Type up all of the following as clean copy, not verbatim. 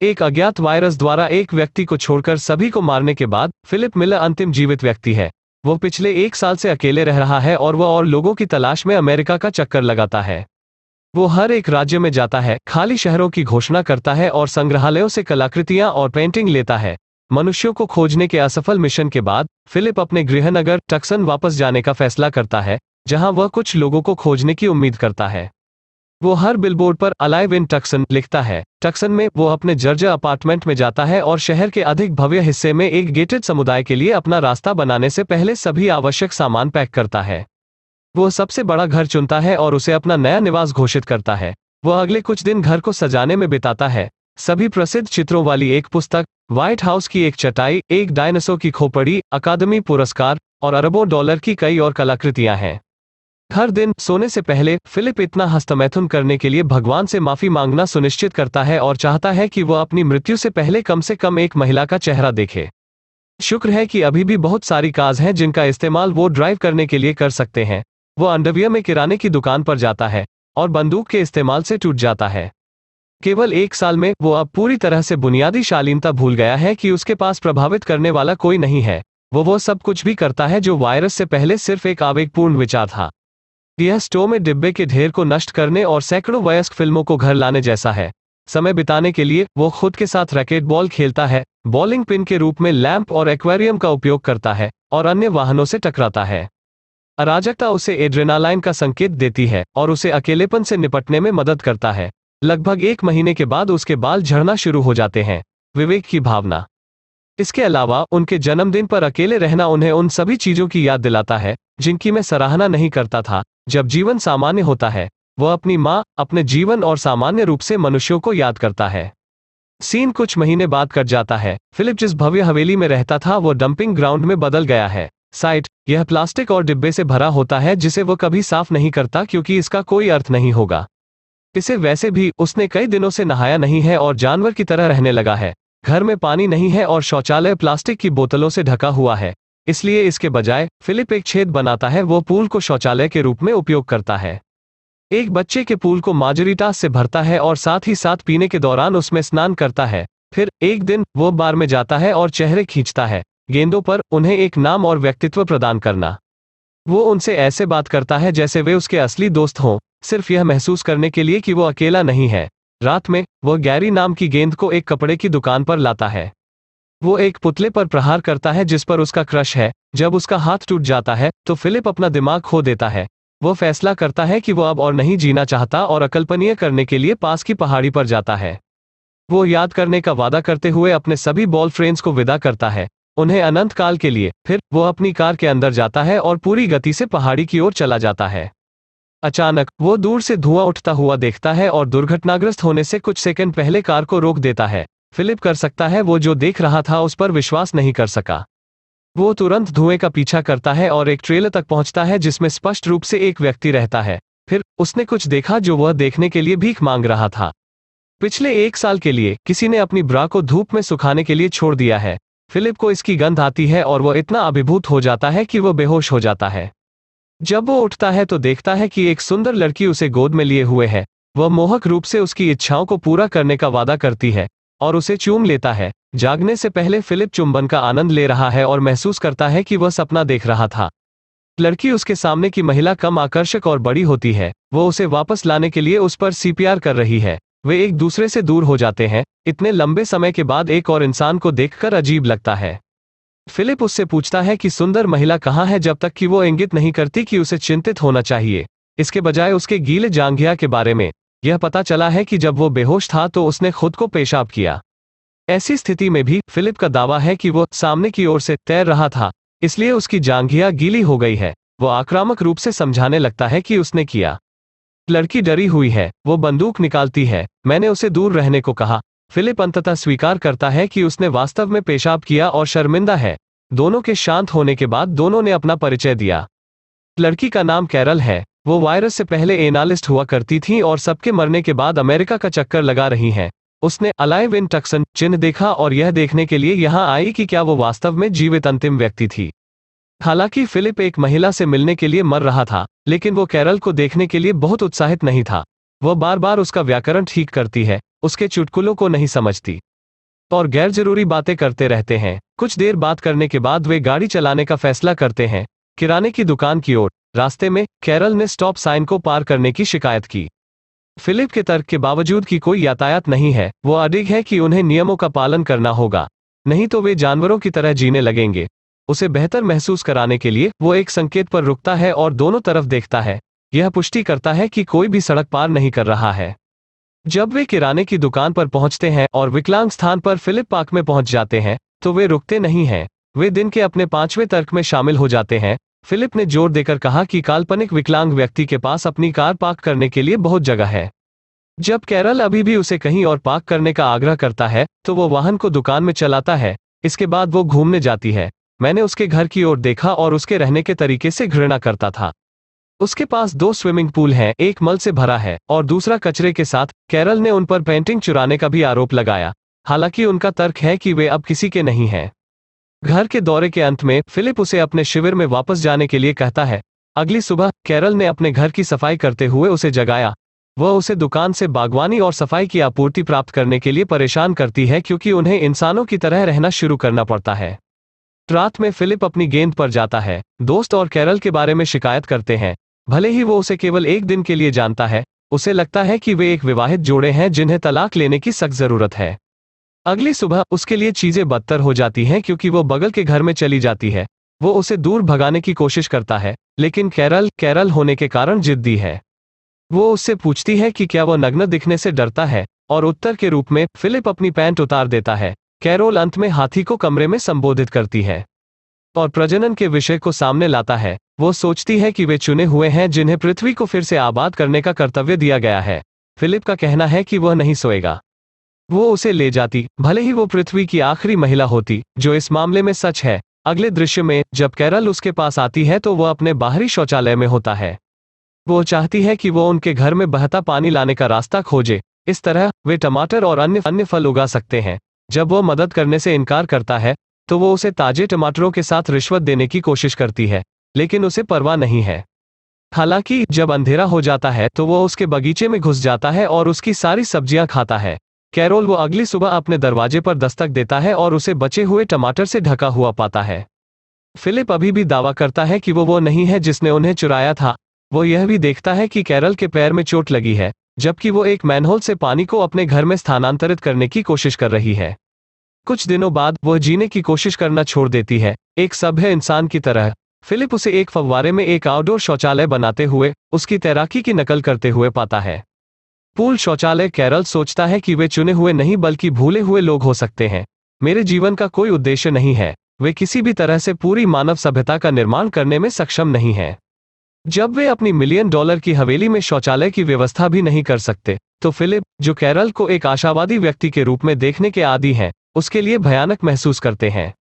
एक अज्ञात वायरस द्वारा एक व्यक्ति को छोड़कर सभी को मारने के बाद फिलिप मिलर अंतिम जीवित व्यक्ति है। वो पिछले 1 साल से अकेले रह रहा है और वह और लोगों की तलाश में अमेरिका का चक्कर लगाता है। वो हर एक राज्य में जाता है, खाली शहरों की घोषणा करता है और संग्रहालयों से कलाकृतियां और पेंटिंग लेता है। मनुष्यों को खोजने के असफल मिशन के बाद फिलिप अपने गृहनगर टक्सन वापस जाने का फैसला करता है, जहां वह कुछ लोगों को खोजने की उम्मीद करता है। वो हर बिलबोर्ड पर अलाइव इन टक्सन लिखता है। टक्सन में वो अपने जर्जर अपार्टमेंट में जाता है और शहर के अधिक भव्य हिस्से में एक गेटेड समुदाय के लिए अपना रास्ता बनाने से पहले सभी आवश्यक सामान पैक करता है। वो सबसे बड़ा घर चुनता है और उसे अपना नया निवास घोषित करता है। वह अगले कुछ दिन घर को सजाने में बिताता है। सभी प्रसिद्ध चित्रों वाली एक पुस्तक, व्हाइट हाउस की एक चटाई, एक डायनासोर की खोपड़ी, अकादमी पुरस्कार और अरबों डॉलर की कई और कलाकृतियां हैं। हर दिन सोने से पहले फिलिप इतना हस्तमैथुन करने के लिए भगवान से माफी मांगना सुनिश्चित करता है और चाहता है कि वह अपनी मृत्यु से पहले कम से कम एक महिला का चेहरा देखे। शुक्र है कि अभी भी बहुत सारी कार्स हैं जिनका इस्तेमाल वो ड्राइव करने के लिए कर सकते हैं। वो अंडरवियर में किराने की दुकान पर जाता है और बंदूक के इस्तेमाल से टूट जाता है। केवल 1 साल में वो अब पूरी तरह से बुनियादी शालीनता भूल गया है कि उसके पास प्रभावित करने वाला कोई नहीं है। वो सब कुछ भी करता है जो वायरस से पहले सिर्फ एक आवेगपूर्ण विचार था। यह स्टोव में डिब्बे के ढेर को नष्ट करने और सैकड़ों वयस्क फिल्मों को घर लाने जैसा है। समय बिताने के लिए वो खुद के साथ रैकेट बॉल खेलता है, बॉलिंग पिन के रूप में लैंप और एक्वेरियम का उपयोग करता है और अन्य वाहनों से टकराता है। अराजकता उसे एड्रेनालाइन का संकेत देती है और उसे अकेलेपन से निपटने में मदद करता है। लगभग 1 महीने के बाद उसके बाल झड़ना शुरू हो जाते हैं। विवेक की भावना। इसके अलावा उनके जन्मदिन पर अकेले रहना उन्हें उन सभी चीजों की याद दिलाता है जिनकी मैं सराहना नहीं करता था। जब जीवन सामान्य होता है, वह अपनी माँ, अपने जीवन और सामान्य रूप से मनुष्यों को याद करता है। सीन कुछ महीने बाद कट जाता है। फिलिप जिस भव्य हवेली में रहता था वो डंपिंग ग्राउंड में बदल गया है। साइट, यह प्लास्टिक और डिब्बे से भरा होता है जिसे वो कभी साफ नहीं करता क्योंकि इसका कोई अर्थ नहीं होगा। इसे वैसे भी उसने कई दिनों से नहाया नहीं है और जानवर की तरह रहने लगा है। घर में पानी नहीं है और शौचालय प्लास्टिक की बोतलों से ढका हुआ है। इसलिए इसके बजाय फिलिप एक छेद बनाता है। वो पूल को शौचालय के रूप में उपयोग करता है। एक बच्चे के पूल को मार्जरीटास से भरता है और साथ ही साथ पीने के दौरान उसमें स्नान करता है। फिर एक दिन वो बार में जाता है और चेहरे खींचता है, गेंदों पर उन्हें एक नाम और व्यक्तित्व प्रदान करना। वो उनसे ऐसे बात करता है जैसे वे उसके असली दोस्त हों, सिर्फ यह महसूस करने के लिए कि वो अकेला नहीं है। रात में वह गैरी नाम की गेंद को एक कपड़े की दुकान पर लाता है। वो एक पुतले पर प्रहार करता है जिस पर उसका क्रश है। जब उसका हाथ टूट जाता है तो फिलिप अपना दिमाग खो देता है। वो फैसला करता है कि वो अब और नहीं जीना चाहता और अकल्पनीय करने के लिए पास की पहाड़ी पर जाता है। वो याद करने का वादा करते हुए अपने सभी बॉल फ्रेंड्स को विदा करता है, उन्हें अनंत काल के लिए। फिर वो अपनी कार के अंदर जाता है और पूरी गति से पहाड़ी की ओर चला जाता है। अचानक वो दूर से धुआं उठता हुआ देखता है और दुर्घटनाग्रस्त होने से कुछ सेकंड पहले कार को रोक देता है। फिलिप कर सकता है वो जो देख रहा था उस पर विश्वास नहीं कर सका। वो तुरंत धुएं का पीछा करता है और एक ट्रेलर तक पहुंचता है जिसमें स्पष्ट रूप से एक व्यक्ति रहता है। फिर उसने कुछ देखा जो वह देखने के लिए भीख मांग रहा था। पिछले 1 साल के लिए किसी ने अपनी ब्रा को धूप में सुखाने के लिए छोड़ दिया है। फिलिप को इसकी गंध आती है और वह इतना अभिभूत हो जाता है कि वह बेहोश हो जाता है। जब वो उठता है तो देखता है कि एक सुंदर लड़की उसे गोद में लिए हुए है। वह मोहक रूप से उसकी इच्छाओं को पूरा करने का वादा करती है और उसे चूम लेता है। जागने से पहले फिलिप चुंबन का आनंद ले रहा है और महसूस करता है कि वह सपना देख रहा था। लड़की उसके सामने की महिला कम आकर्षक और बड़ी होती है। वो उसे वापस लाने के लिए उस पर सीपीआर कर रही है। वे एक दूसरे से दूर हो जाते हैं। इतने लंबे समय के बाद एक और इंसान को देखकर अजीब लगता है। फिलिप उससे पूछता है कि सुंदर महिला कहाँ है, जब तक कि वो इंगित नहीं करती कि उसे चिंतित होना चाहिए। इसके बजाय उसके गीले जांघिया के बारे में यह पता चला है कि जब वो बेहोश था तो उसने खुद को पेशाब किया। ऐसी स्थिति में भी फिलिप का दावा है कि वो सामने की ओर से तैर रहा था, इसलिए उसकी जांघिया गीली हो गई है। वो आक्रामक रूप से समझाने लगता है कि उसने किया। लड़की डरी हुई है। वो बंदूक निकालती है। मैंने उसे दूर रहने को कहा। फिलिप अंततः स्वीकार करता है कि उसने वास्तव में पेशाब किया और शर्मिंदा है। दोनों के शांत होने के बाद दोनों ने अपना परिचय दिया। लड़की का नाम कैरल है। वो वायरस से पहले एनालिस्ट हुआ करती थी और सबके मरने के बाद अमेरिका का चक्कर लगा रही हैं। उसने अलाइव इन टक्सन चिन्ह देखा और यह देखने के लिए यहाँ आई कि क्या वो वास्तव में जीवित अंतिम व्यक्ति थी। हालांकि फिलिप एक महिला से मिलने के लिए मर रहा था, लेकिन वो कैरल को देखने के लिए बहुत उत्साहित नहीं था। वह बार बार उसका व्याकरण ठीक करती है, उसके चुटकुलों को नहीं समझती। और गैर जरूरी बातें करते रहते हैं। कुछ देर बात करने के बाद वे गाड़ी चलाने का फैसला करते हैं, किराने की दुकान की ओर। रास्ते में कैरल ने स्टॉप साइन को पार करने की शिकायत की। फिलिप के तर्क के बावजूद कि कोई यातायात नहीं है, वो अडिग है कि उन्हें नियमों का पालन करना होगा, नहीं तो वे जानवरों की तरह जीने लगेंगे। उसे बेहतर महसूस कराने के लिए वो एक संकेत पर रुकता है और दोनों तरफ देखता है। यह पुष्टि करता है कि कोई भी सड़क पार नहीं कर रहा है। जब वे किराने की दुकान पर पहुंचते हैं और विकलांग स्थान पर फिलिप पार्क में पहुंच जाते हैं, तो वे रुकते नहीं हैं। वे दिन के अपने 5वें तर्क में शामिल हो जाते हैं। फिलिप ने जोर देकर कहा कि काल्पनिक विकलांग व्यक्ति के पास अपनी कार पार्क करने के लिए बहुत जगह है। जब कैरल अभी भी उसे कहीं और पार्क करने का आग्रह करता है, तो वो वाहन को दुकान में चलाता है। इसके बाद वो घूमने जाती है। मैंने उसके घर की ओर देखा और उसके रहने के तरीके से घृणा करता था। उसके पास 2 स्विमिंग पूल हैं, एक मल से भरा है और दूसरा कचरे के साथ। कैरल ने उन पर पेंटिंग चुराने का भी आरोप लगाया, हालांकि उनका तर्क है कि वे अब किसी के नहीं हैं। घर के दौरे के अंत में फिलिप उसे अपने शिविर में वापस जाने के लिए कहता है। अगली सुबह कैरल ने अपने घर की सफाई करते हुए उसे जगाया। वह उसे दुकान से बागवानी और सफाई की आपूर्ति प्राप्त करने के लिए परेशान करती है, क्योंकि उन्हें इंसानों की तरह रहना शुरू करना पड़ता है। रात में फिलिप अपनी गेंद पर जाता है। दोस्त और कैरल के बारे में शिकायत करते हैं। भले ही वो उसे केवल एक दिन के लिए जानता है, उसे लगता है कि वे एक विवाहित जोड़े हैं जिन्हें तलाक लेने की सख्त जरूरत है। अगली सुबह उसके लिए चीजें बदतर हो जाती हैं, क्योंकि वो बगल के घर में चली जाती है। वो उसे दूर भगाने की कोशिश करता है, लेकिन कैरल होने के कारण जिद्दी है। वो उससे पूछती है कि क्या वो नग्न दिखने से डरता है, और उत्तर के रूप में फिलिप अपनी पैंट उतार देता है। कैरोल अंत में हाथी को कमरे में संबोधित करती है और प्रजनन के विषय को सामने लाता है। वो सोचती है कि वे चुने हुए हैं जिन्हें पृथ्वी को फिर से आबाद करने का कर्तव्य दिया गया है। फिलिप का कहना है कि वह नहीं सोएगा। वो उसे ले जाती, भले ही वो पृथ्वी की आखिरी महिला होती, जो इस मामले में सच है। अगले दृश्य में जब कैरल उसके पास आती है तो वह अपने बाहरी शौचालय में होता है। वो चाहती है कि वो उनके घर में बहता पानी लाने का रास्ता खोजे। इस तरह वे टमाटर और अन्य फल उगा सकते हैं। जब वो मदद करने से इनकार करता है, तो वो उसे ताजे टमाटरों के साथ रिश्वत देने की कोशिश करती है, लेकिन उसे परवाह नहीं है। हालांकि जब अंधेरा हो जाता है तो वो उसके बगीचे में घुस जाता है और उसकी सारी सब्जियां खाता है। कैरोल वो अगली सुबह अपने दरवाजे पर दस्तक देता है और उसे बचे हुए टमाटर से ढका हुआ पाता है। फिलिप अभी भी दावा करता है कि वो नहीं है जिसने उन्हें चुराया था। वो यह भी देखता है कि कैरल के पैर में चोट लगी है, जबकि वो एक मैनहोल से पानी को अपने घर में स्थानांतरित करने की कोशिश कर रही है। कुछ दिनों बाद वह जीने की कोशिश करना छोड़ देती है, एक सभ्य इंसान की तरह। फिलिप उसे एक फव्वारे में एक आउटडोर शौचालय बनाते हुए उसकी तैराकी की नकल करते हुए पाता है। पूल शौचालय। कैरल सोचता है कि वे चुने हुए नहीं बल्कि भूले हुए लोग हो सकते हैं। मेरे जीवन का कोई उद्देश्य नहीं है। वे किसी भी तरह से पूरी मानव सभ्यता का निर्माण करने में सक्षम नहीं है। जब वे अपनी $1 मिलियन की हवेली में शौचालय की व्यवस्था भी नहीं कर सकते, तो फिलिप, जो कैरल को एक आशावादी व्यक्ति के रूप में देखने के आदी हैं, उसके लिए भयानक महसूस करते हैं।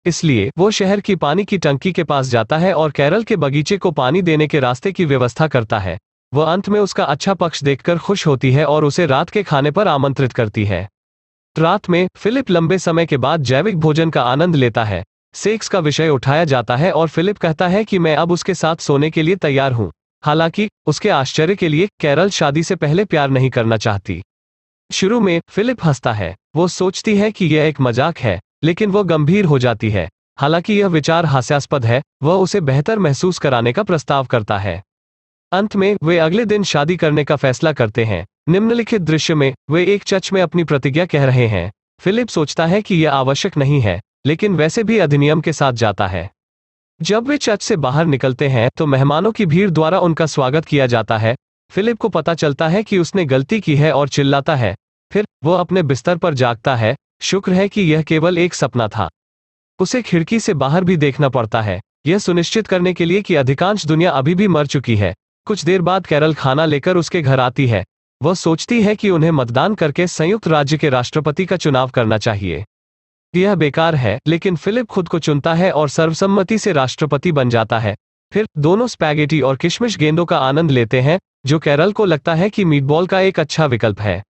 इसलिए वो शहर की पानी की टंकी के पास जाता है और कैरल के बगीचे को पानी देने के रास्ते की व्यवस्था करता है। वह अंत में उसका अच्छा पक्ष देखकर खुश होती है और उसे रात के खाने पर आमंत्रित करती है। रात में फिलिप लंबे समय के बाद जैविक भोजन का आनंद लेता है। सेक्स का विषय उठाया जाता है और फिलिप कहता है कि मैं अब उसके साथ सोने के लिए तैयार हूं। हालांकि उसके आश्चर्य के लिए कैरल शादी से पहले प्यार नहीं करना चाहती। शुरू में फिलिप हंसता है। वो सोचती है कि यह एक मजाक है, लेकिन वो गंभीर हो जाती है। हालांकि यह विचार हास्यास्पद है। वह उसे बेहतर महसूस कराने का प्रस्ताव करता है। अंत में वे अगले दिन शादी करने का फैसला करते हैं। निम्नलिखित दृश्य में वे एक चर्च में अपनी प्रतिज्ञा कह रहे हैं। फिलिप सोचता है कि यह आवश्यक नहीं है, लेकिन वैसे भी अधिनियम के साथ जाता है। जब वे चर्च से बाहर निकलते हैं तो मेहमानों की भीड़ द्वारा उनका स्वागत किया जाता है। फिलिप को पता चलता है कि उसने गलती की है और चिल्लाता है। फिर वो अपने बिस्तर पर जागता है। शुक्र है कि यह केवल एक सपना था। उसे खिड़की से बाहर भी देखना पड़ता है, यह सुनिश्चित करने के लिए कि अधिकांश दुनिया अभी भी मर चुकी है। कुछ देर बाद कैरल खाना लेकर उसके घर आती है। वह सोचती है कि उन्हें मतदान करके संयुक्त राज्य के राष्ट्रपति का चुनाव करना चाहिए। यह बेकार है, लेकिन फिलिप खुद को चुनता है और सर्वसम्मति से राष्ट्रपति बन जाता है। फिर दोनों स्पैगेटी और किशमिश गेंदों का आनंद लेते हैं, जो कैरल को लगता है कि मीटबॉल का एक अच्छा विकल्प है।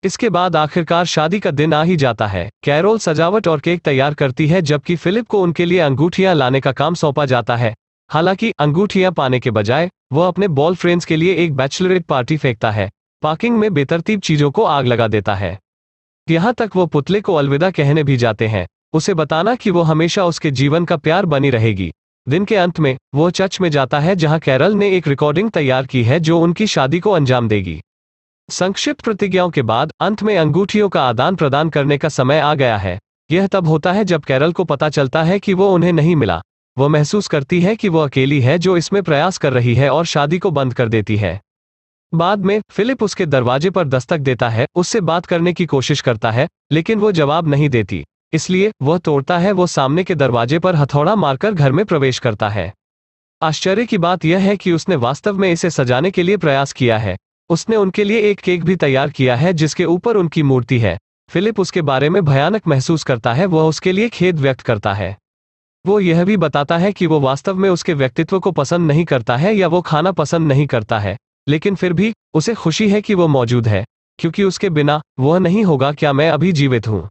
इसके बाद आखिरकार शादी का दिन आ ही जाता है। कैरोल सजावट और केक तैयार करती है, जबकि फिलिप को उनके लिए अंगूठियां लाने का काम सौंपा जाता है। हालांकि अंगूठियां पाने के बजाय वो अपने बॉल फ्रेंड्स के लिए एक बैचलरेट पार्टी फेंकता है। पार्किंग में बेतरतीब चीजों को आग लगा देता है। यहाँ तक वो पुतले को अलविदा कहने भी जाते हैं, उसे बताना कि वो हमेशा उसके जीवन का प्यार बनी रहेगी। दिन के अंत में वो चर्च में जाता है जहाँ कैरल ने एक रिकॉर्डिंग तैयार की है जो उनकी शादी को अंजाम देगी। संक्षिप्त प्रतिज्ञाओं के बाद अंत में अंगूठियों का आदान प्रदान करने का समय आ गया है। यह तब होता है जब कैरल को पता चलता है कि वो उन्हें नहीं मिला। वो महसूस करती है कि वो अकेली है जो इसमें प्रयास कर रही है और शादी को बंद कर देती है। बाद में फिलिप उसके दरवाजे पर दस्तक देता है, उससे बात करने की कोशिश करता है, लेकिन वो जवाब नहीं देती। इसलिए वह तोड़ता है। वो सामने के दरवाजे पर हथौड़ा मारकर घर में प्रवेश करता है। आश्चर्य की बात यह है कि उसने वास्तव में इसे सजाने के लिए प्रयास किया है। उसने उनके लिए एक केक भी तैयार किया है जिसके ऊपर उनकी मूर्ति है। फिलिप उसके बारे में भयानक महसूस करता है। वह उसके लिए खेद व्यक्त करता है। वो यह भी बताता है कि वो वास्तव में उसके व्यक्तित्व को पसंद नहीं करता है या वो खाना पसंद नहीं करता है, लेकिन फिर भी उसे खुशी है कि वो मौजूद है, क्योंकि उसके बिना वह नहीं होगा। क्या मैं अभी जीवित हूँ?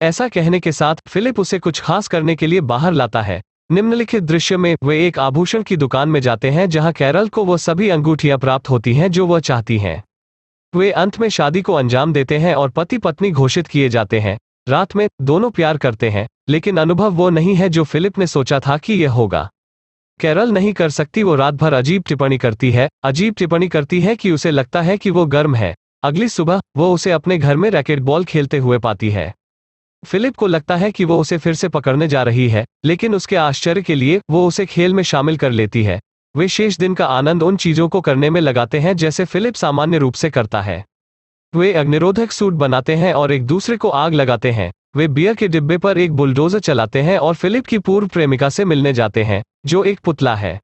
ऐसा कहने के साथ फिलिप उसे कुछ खास करने के लिए बाहर लाता है। निम्नलिखित दृश्य में वे एक आभूषण की दुकान में जाते हैं जहां कैरल को वो सभी अंगूठियां प्राप्त होती हैं जो वह चाहती हैं। वे अंत में शादी को अंजाम देते हैं और पति पत्नी घोषित किए जाते हैं। रात में दोनों प्यार करते हैं, लेकिन अनुभव वो नहीं है जो फिलिप ने सोचा था कि यह होगा। कैरल नहीं कर सकती। वो रात भर अजीब टिप्पणी करती है कि उसे लगता है कि वो गर्म है। अगली सुबह वो उसे अपने घर में रैकेटबॉल खेलते हुए पाती है। फिलिप को लगता है कि वो उसे फिर से पकड़ने जा रही है, लेकिन उसके आश्चर्य के लिए वो उसे खेल में शामिल कर लेती है। वे शेष दिन का आनंद उन चीजों को करने में लगाते हैं जैसे फिलिप सामान्य रूप से करता है। वे अग्निरोधक सूट बनाते हैं और एक दूसरे को आग लगाते हैं। वे बियर के डिब्बे पर एक बुलडोजर चलाते हैं और फिलिप की पूर्व प्रेमिका से मिलने जाते हैं, जो एक पुतला है।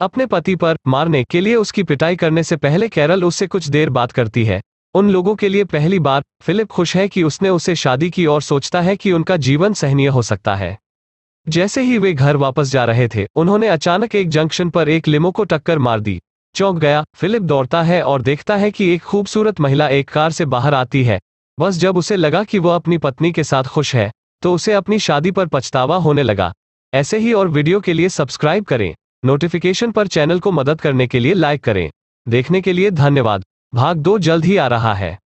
अपने पति पर मारने के लिए उसकी पिटाई करने से पहले कैरल उससे कुछ देर बात करती है। उन लोगों के लिए पहली बार फिलिप खुश है कि उसने उसे शादी की और सोचता है कि उनका जीवन सहनीय हो सकता है। जैसे ही वे घर वापस जा रहे थे, उन्होंने अचानक एक जंक्शन पर एक लिमो को टक्कर मार दी। चौंक गया फिलिप दौड़ता है और देखता है कि एक खूबसूरत महिला एक कार से बाहर आती है। बस जब उसे लगा कि वह अपनी पत्नी के साथ खुश है, तो उसे अपनी शादी पर पछतावा होने लगा। ऐसे ही और वीडियो के लिए सब्सक्राइब करें, नोटिफिकेशन पर चैनल को मदद करने के लिए लाइक करें। देखने के लिए धन्यवाद। भाग 2 जल्द ही आ रहा है।